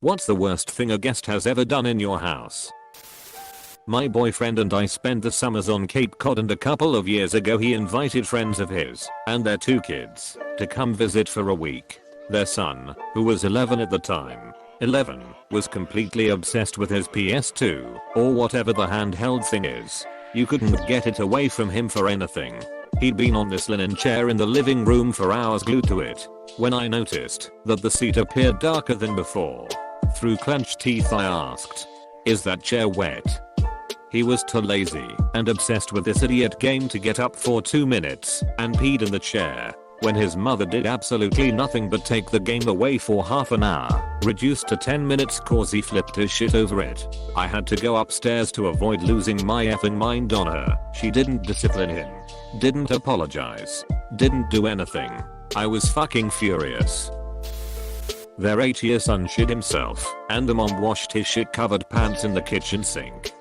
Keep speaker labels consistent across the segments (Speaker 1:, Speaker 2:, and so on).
Speaker 1: What's the worst thing a guest has ever done in your house? My boyfriend and I spent the summers on Cape Cod, and a couple of years ago he invited friends of his and their 2 kids to come visit for a week. Their son, who was 11 at the time, 11, was completely obsessed with his PS2 or whatever the handheld thing is. You couldn't get it away from him for anything. He'd been on this linen chair in the living room for hours glued to it. When I noticed that the seat appeared darker than before, through clenched teeth I asked, "Is that chair wet?" He was too lazy and obsessed with this idiot game to get up for 2 minutes and peed in the chair, when his mother did absolutely nothing but take the game away for half an hour, reduced to 10 minutes cause he flipped his shit over it. I had to go upstairs to avoid losing my effing mind on her. She didn't discipline him, didn't apologize, didn't do anything. I was fucking furious. Their 8-year son shit himself, and the mom washed his shit covered pants in the kitchen sink.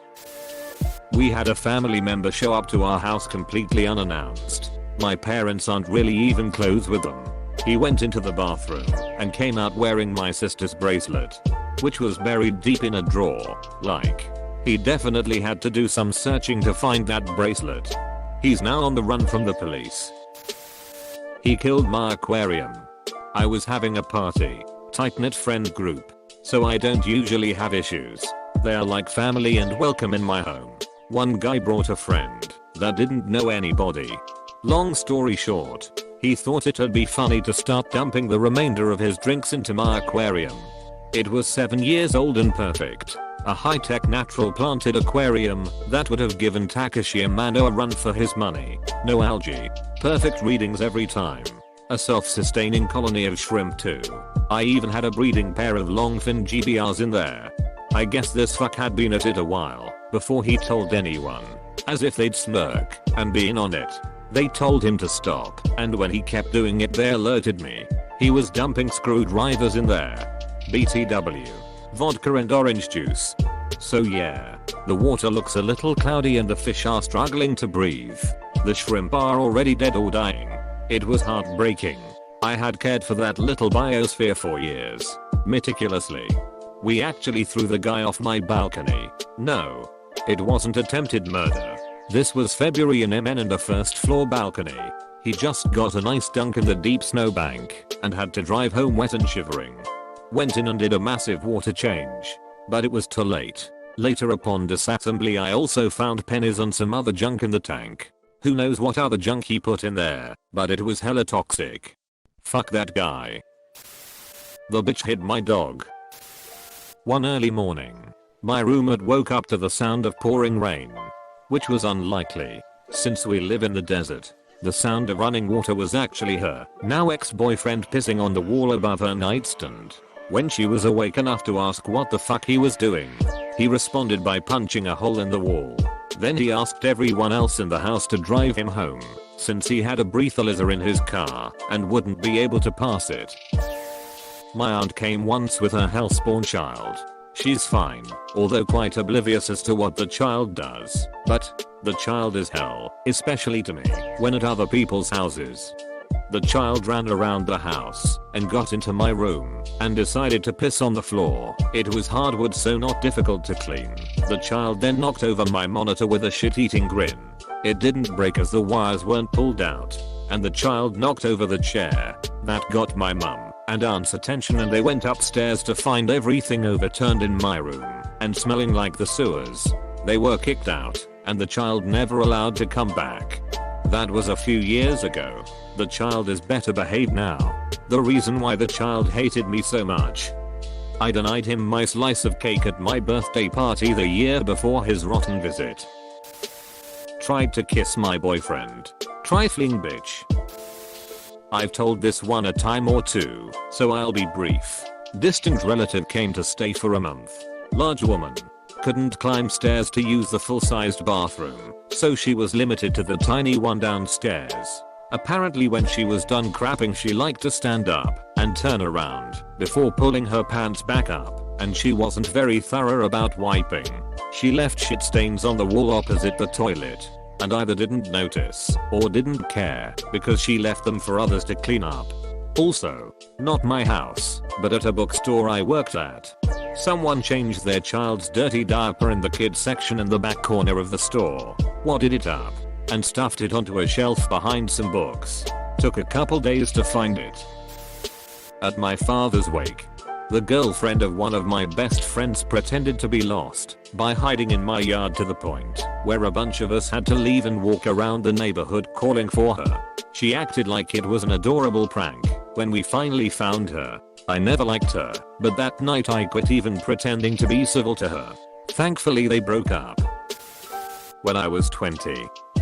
Speaker 1: We had a family member show up to our house completely unannounced. My parents aren't really even close with them. He went into the bathroom and came out wearing my sister's bracelet, which was buried deep in a drawer. Like, he definitely had to do some searching to find that bracelet. He's now on the run from the police. He killed my aquarium. I was having a party, tight-knit friend group, so I don't usually have issues. They are like family and welcome in my home. One guy brought a friend that didn't know anybody. Long story short, he thought it'd be funny to start dumping the remainder of his drinks into my aquarium. It was 7 years old and perfect. A high-tech natural planted aquarium that would have given Takashi Amano a run for his money. No algae. Perfect readings every time. A self-sustaining colony of shrimp too. I even had a breeding pair of longfin GBRs in there. I guess this fuck had been at it a while before he told anyone, as if they'd smirk and be in on it. They told him to stop, and when he kept doing it they alerted me. He was dumping screwdrivers in there. BTW. Vodka and orange juice. So yeah, the water looks a little cloudy and the fish are struggling to breathe. The shrimp are already dead or dying. It was heartbreaking. I had cared for that little biosphere for years, meticulously. We actually threw the guy off my balcony. No, it wasn't attempted murder. This was February in MN and a first floor balcony. He just got a nice dunk in the deep snowbank and had to drive home wet and shivering. Went in and did a massive water change, but it was too late. Later upon disassembly I also found pennies and some other junk in the tank. Who knows what other junk he put in there, but it was hella toxic. Fuck that guy. The bitch hid my dog. One early morning, my roommate woke up to the sound of pouring rain, which was unlikely, since we live in the desert. The sound of running water was actually her, now ex-boyfriend, pissing on the wall above her nightstand. When she was awake enough to ask what the fuck he was doing, he responded by punching a hole in the wall. Then he asked everyone else in the house to drive him home, since he had a breathalyzer in his car and wouldn't be able to pass it. My aunt came once with her hellspawn child. She's fine, although quite oblivious as to what the child does, but the child is hell, especially to me, when at other people's houses. The child ran around the house and got into my room and decided to piss on the floor. It was hardwood, so not difficult to clean. The child then knocked over my monitor with a shit-eating grin. It didn't break as the wires weren't pulled out, and the child knocked over the chair. That got my mum and aunt's attention, and they went upstairs to find everything overturned in my room and smelling like the sewers. They were kicked out, and the child never allowed to come back. That was a few years ago. The child is better behaved now. The reason why the child hated me so much. I denied him my slice of cake at my birthday party the year before his rotten visit. Tried to kiss my boyfriend. Trifling bitch. I've told this one a time or two, so I'll be brief. Distant relative came to stay for a month. Large woman. Couldn't climb stairs to use the full-sized bathroom, so she was limited to the tiny one downstairs. Apparently when she was done crapping she liked to stand up and turn around before pulling her pants back up, and she wasn't very thorough about wiping. She left shit stains on the wall opposite the toilet, and either didn't notice or didn't care because she left them for others to clean up. Also, not my house, but at a bookstore I worked at. Someone changed their child's dirty diaper in the kids section in the back corner of the store, wadded it up, and stuffed it onto a shelf behind some books. Took a couple days to find it. At my father's wake, the girlfriend of one of my best friends pretended to be lost by hiding in my yard to the point where a bunch of us had to leave and walk around the neighborhood calling for her. She acted like it was an adorable prank when we finally found her. I never liked her, but that night I quit even pretending to be civil to her. Thankfully they broke up. When I was 20,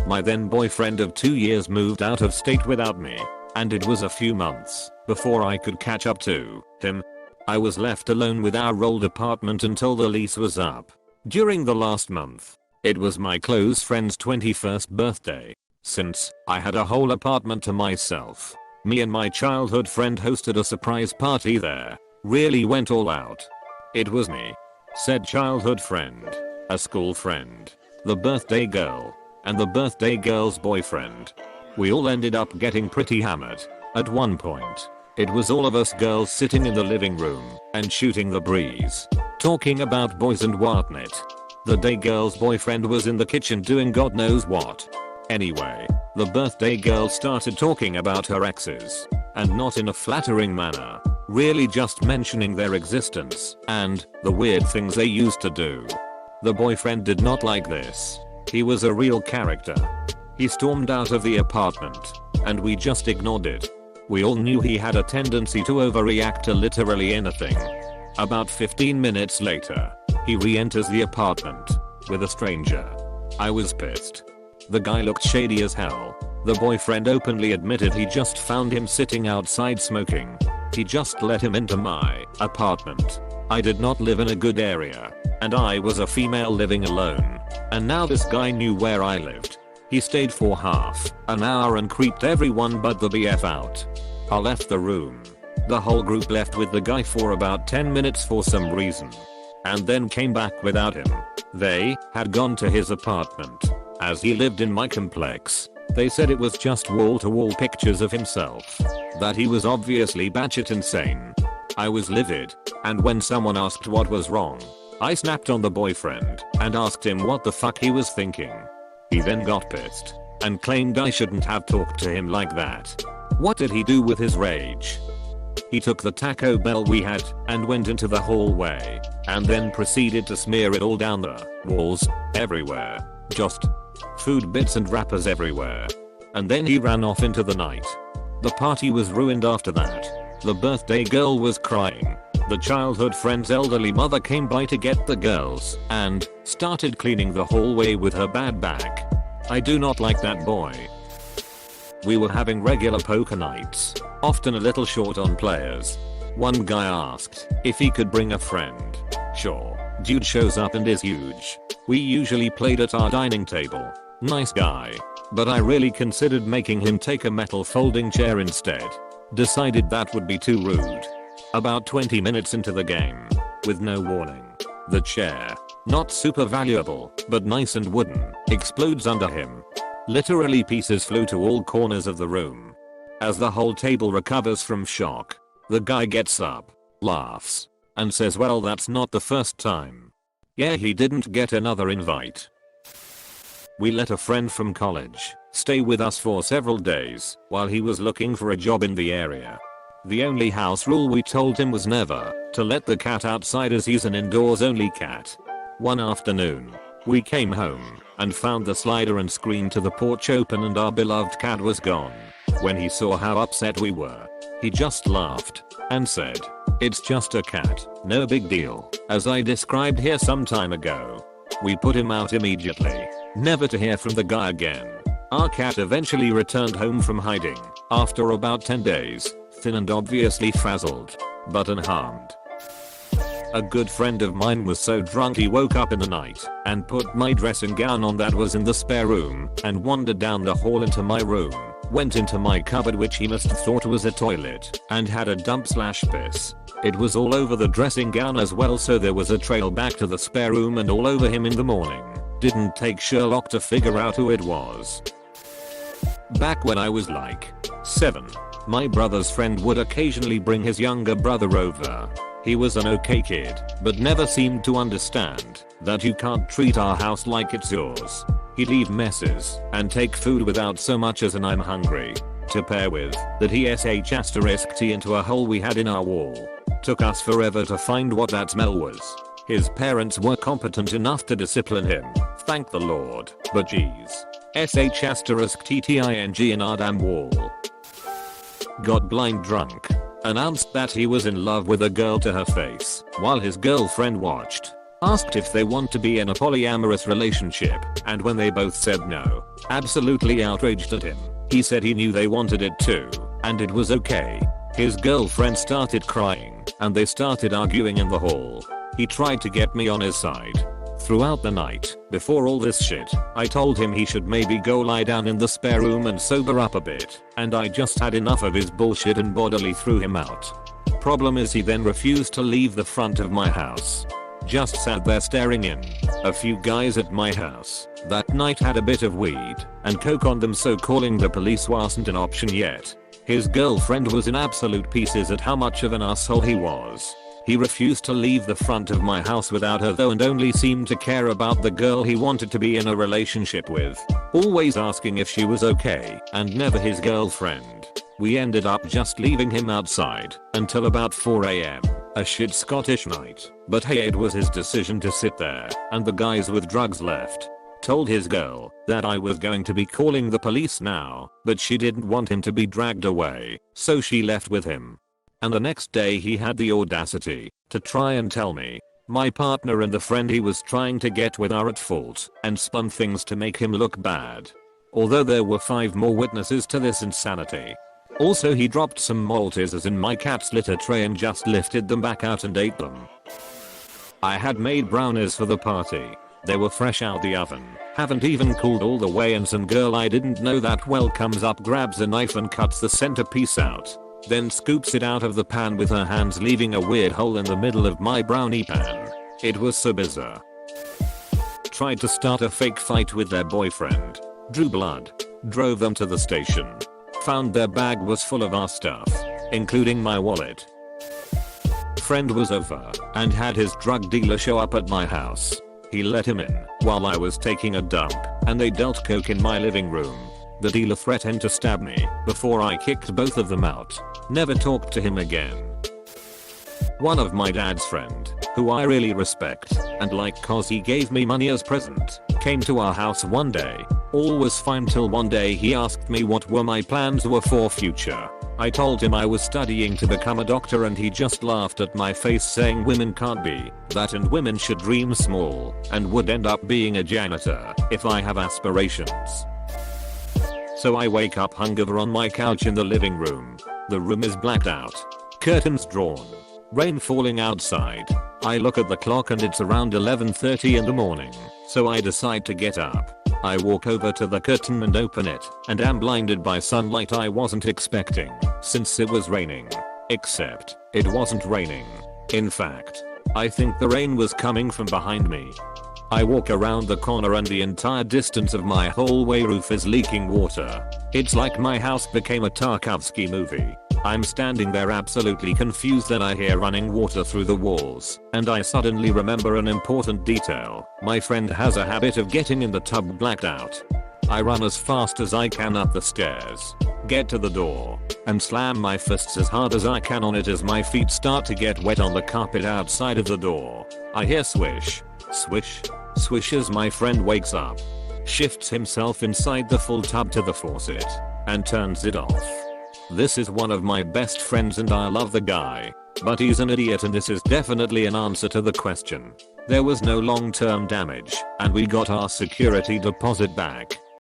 Speaker 1: my then boyfriend of 2 years moved out of state without me, and it was a few months before I could catch up to him. I was left alone with our old apartment until the lease was up. During the last month, it was my close friend's 21st birthday. Since I had a whole apartment to myself, me and my childhood friend hosted a surprise party there. Really went all out. It was me, said childhood friend, a school friend, the birthday girl, and the birthday girl's boyfriend. We all ended up getting pretty hammered. At one point, it was all of us girls sitting in the living room and shooting the breeze, talking about boys and whatnot. The day girl's boyfriend was in the kitchen doing God knows what. Anyway, the birthday girl started talking about her exes, and not in a flattering manner, really just mentioning their existence and the weird things they used to do. The boyfriend did not like this. He was a real character. He stormed out of the apartment, and we just ignored it. We all knew he had a tendency to overreact to literally anything. About 15 minutes later, he re-enters the apartment with a stranger. I was pissed. The guy looked shady as hell. The boyfriend openly admitted he just found him sitting outside smoking. He just let him into my apartment. I did not live in a good area, and I was a female living alone. And now this guy knew where I lived. He stayed for half an hour and creeped everyone but the BF out. I left the room. The whole group left with the guy for about 10 minutes for some reason, and then came back without him. They had gone to his apartment, as he lived in my complex. They said it was just wall-to-wall pictures of himself, that he was obviously batshit insane. I was livid, and when someone asked what was wrong, I snapped on the boyfriend and asked him what the fuck he was thinking. He then got pissed and claimed I shouldn't have talked to him like that. What did he do with his rage? He took the Taco Bell we had and went into the hallway, and then proceeded to smear it all down the walls, everywhere. Just food bits and wrappers everywhere. And then he ran off into the night. The party was ruined after that. The birthday girl was crying. The childhood friend's elderly mother came by to get the girls and started cleaning the hallway with her bad back. I do not like that boy. We were having regular poker nights, often a little short on players. One guy asked if he could bring a friend. Sure, dude shows up and is huge. We usually played at our dining table. Nice guy. But I really considered making him take a metal folding chair instead. Decided that would be too rude. About 20 minutes into the game, with no warning, the chair, not super valuable, but nice and wooden, explodes under him. Literally pieces flew to all corners of the room. As the whole table recovers from shock, the guy gets up, laughs, and says, well, that's not the first time. Yeah, he didn't get another invite. We let a friend from college stay with us for several days while he was looking for a job in the area. The only house rule we told him was never to let the cat outside as he's an indoors only cat. One afternoon, we came home and found the slider and screen to the porch open and our beloved cat was gone. When he saw how upset we were, he just laughed and said, "It's just a cat, no big deal," as I described here some time ago. We put him out immediately, never to hear from the guy again. Our cat eventually returned home from hiding after about 10 days. Thin and obviously frazzled, but unharmed. A good friend of mine was so drunk he woke up in the night and put my dressing gown on that was in the spare room and wandered down the hall into my room, went into my cupboard which he must have thought was a toilet, and had a dump/piss. It was all over the dressing gown as well, so there was a trail back to the spare room and all over him in the morning. Didn't take Sherlock to figure out who it was. Back when I was like 7, My brother's friend would occasionally bring his younger brother over. He was an okay kid, but never seemed to understand that you can't treat our house like it's yours. He'd leave messes and take food without so much as an "I'm hungry" to pair with that he sh*t into a hole we had in our wall. Took us forever to find what that smell was. His parents were competent enough to discipline him, thank the Lord, but geez. sh*tting in our damn wall. Got blind drunk. Announced that he was in love with a girl to her face while his girlfriend watched. Asked if they want to be in a polyamorous relationship, and when they both said no, absolutely outraged at him, he said he knew they wanted it too, and it was okay. His girlfriend started crying, and they started arguing in the hall. He tried to get me on his side. Throughout the night, before all this shit, I told him he should maybe go lie down in the spare room and sober up a bit, and I just had enough of his bullshit and bodily threw him out. Problem is he then refused to leave the front of my house. Just sat there staring in. A few guys at my house that night had a bit of weed and coke on them, so calling the police wasn't an option yet. His girlfriend was in absolute pieces at how much of an asshole he was. He refused to leave the front of my house without her though, and only seemed to care about the girl he wanted to be in a relationship with. Always asking if she was okay and never his girlfriend. We ended up just leaving him outside until about 4 AM. A shit Scottish night, but hey, it was his decision to sit there, and the guys with drugs left. Told his girl that I was going to be calling the police now, but she didn't want him to be dragged away, so she left with him. And the next day he had the audacity to try and tell me my partner and the friend he was trying to get with are at fault, and spun things to make him look bad. Although there were 5 more witnesses to this insanity. Also, he dropped some Maltesers in my cat's litter tray and just lifted them back out and ate them. I had made brownies for the party. They were fresh out the oven, haven't even cooled all the way, and some girl I didn't know that well comes up, grabs a knife and cuts the centerpiece out. Then scoops it out of the pan with her hands, leaving a weird hole in the middle of my brownie pan. It was so bizarre. Tried to start a fake fight with their boyfriend. Drew blood. Drove them to the station. Found their bag was full of our stuff, including my wallet. Friend was over and had his drug dealer show up at my house. He let him in while I was taking a dump, and they dealt coke in my living room. The dealer threatened to stab me before I kicked both of them out. Never talked to him again. One of my dad's friend, who I really respect and like cause he gave me money as present, came to our house one day. All was fine till one day he asked me what were my plans were for future. I told him I was studying to become a doctor, and he just laughed at my face, saying women can't be that and women should dream small, and would end up being a janitor if I have aspirations. So I wake up hungover on my couch in the living room. The room is blacked out. Curtains drawn. Rain falling outside. I look at the clock and it's around 11:30 in the morning, so I decide to get up. I walk over to the curtain and open it, and am blinded by sunlight I wasn't expecting, since it was raining. Except, it wasn't raining. In fact, I think the rain was coming from behind me. I walk around the corner and the entire distance of my hallway roof is leaking water. It's like my house became a Tarkovsky movie. I'm standing there absolutely confused, and I hear running water through the walls, and I suddenly remember an important detail. My friend has a habit of getting in the tub blacked out. I run as fast as I can up the stairs, get to the door, and slam my fists as hard as I can on it as my feet start to get wet on the carpet outside of the door. I hear swish, swish, swish as my friend wakes up, shifts himself inside the full tub to the faucet, and turns it off. This is one of my best friends and I love the guy, but he's an idiot, and this is definitely an answer to the question. There was no long-term damage, and we got our security deposit back.